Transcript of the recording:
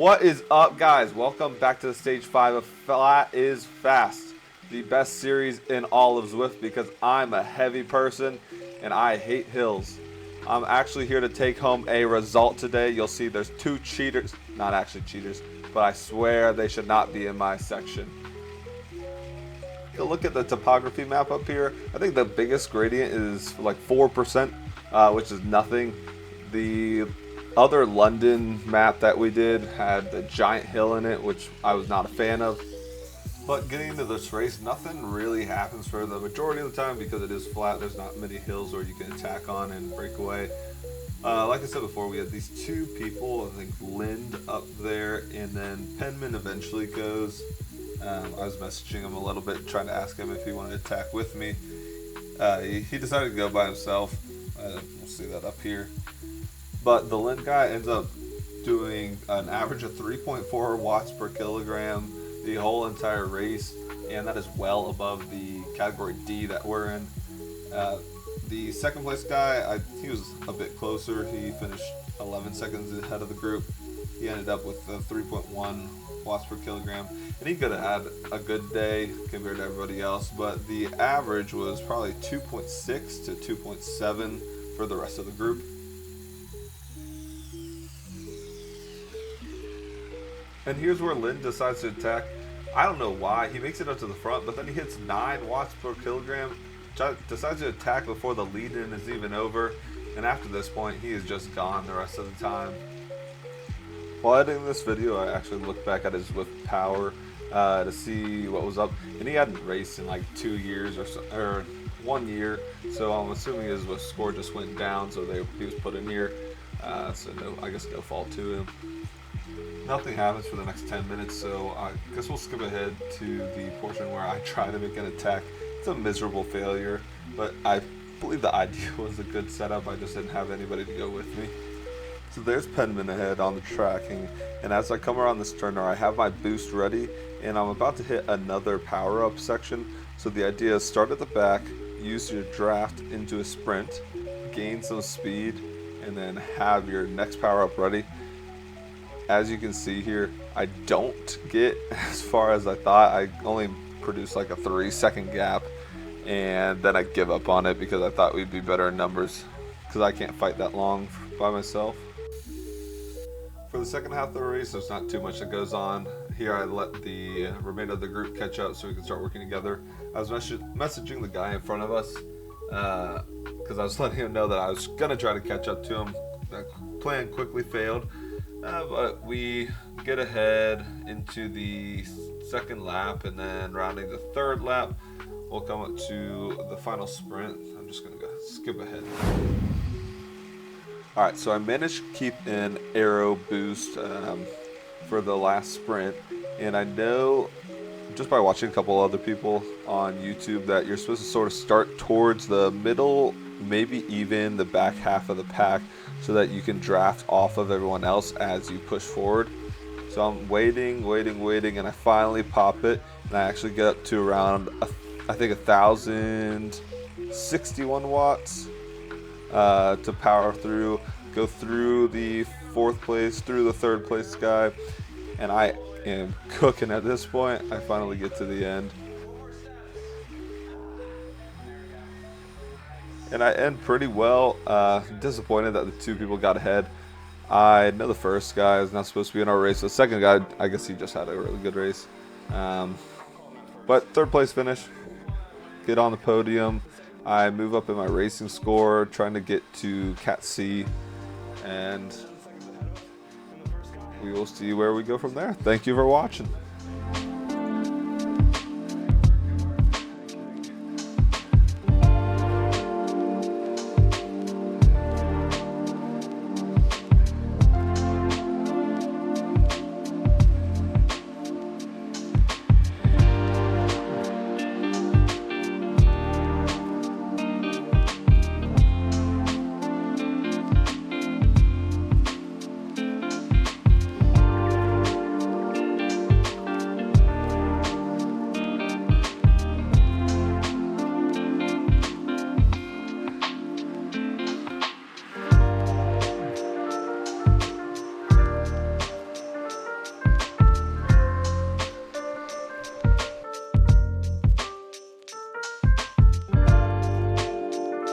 What is up, guys? Welcome back to the stage 5 of Flat is Fast, the best series in all of Zwift because I'm a heavy person and I hate hills. I'm actually here to take home a result today. You'll see there's two cheaters, not actually cheaters, but I swear they should not be in my section. You'll look at the topography map up here. I think the biggest gradient is like 4%, which is nothing. The other London map that we did had the giant hill in it, which I was not a fan of. But getting into this race, nothing really happens for the majority of the time because it is flat. There's not many hills where you can attack on and break away. Like I said before, we had these two people, I think Lind up there, and then Penman eventually goes. I was messaging him a little bit, trying to ask him if he wanted to attack with me. He decided to go by himself. We'll see that up here. But the Lind guy ends up doing an average of 3.4 watts per kilogram the whole entire race, and that is well above the category D that we're in. The second place guy, he was a bit closer. He finished 11 seconds ahead of the group. He ended up with 3.1 watts per kilogram, and he could have had a good day compared to everybody else, but the average was probably 2.6 to 2.7 for the rest of the group. And here's where Lind decides to attack. I don't know why. He makes it up to the front, but then he hits 9 watts per kilogram. Decides to attack before the lead-in is even over. And after this point, he is just gone the rest of the time. While editing this video, I actually looked back at his Zwift power to see what was up. And he hadn't raced in like 2 years or 1 year. So I'm assuming his Zwift score just went down, so he was put in here. So no, I guess no fault to him. Nothing happens for the next 10 minutes, so I guess we'll skip ahead to the portion where I try to make an attack. It's a miserable failure, but I believe the idea was a good setup. I just didn't have anybody to go with me. So there's Penman ahead on the tracking, and as I come around this turn, I have my boost ready, and I'm about to hit another power-up section. So the idea is start at the back, use your draft into a sprint, gain some speed, and then have your next power-up ready. As you can see here, I don't get as far as I thought. I only produced like a 3-second gap, and then I give up on it because I thought we'd be better in numbers because I can't fight that long by myself. For the second half of the race, there's not too much that goes on. Here I let the remainder of the group catch up so we can start working together. I was messaging the guy in front of us because I was letting him know that I was going to try to catch up to him. That plan quickly failed. But we get ahead into the second lap, and then rounding the third lap, we'll come up to the final sprint. I'm just going to go skip ahead. Alright, so I managed to keep an aero boost for the last sprint, and I know just by watching a couple other people on YouTube that you're supposed to sort of start towards the middle, maybe even the back half of the pack, so that you can draft off of everyone else as you push forward. So I'm waiting, and I finally pop it, and I actually get up to around, I think 1,061 watts to power through, go through the 4th place, through the 3rd place guy, and I am cooking at this point. I finally get to the end. And I end pretty well. Disappointed that the 2 people got ahead. I know the first guy is not supposed to be in our race. The second guy, I guess he just had a really good race. But 3rd place finish. Get on the podium. I move up in my racing score, trying to get to Cat C. And we will see where we go from there. Thank you for watching.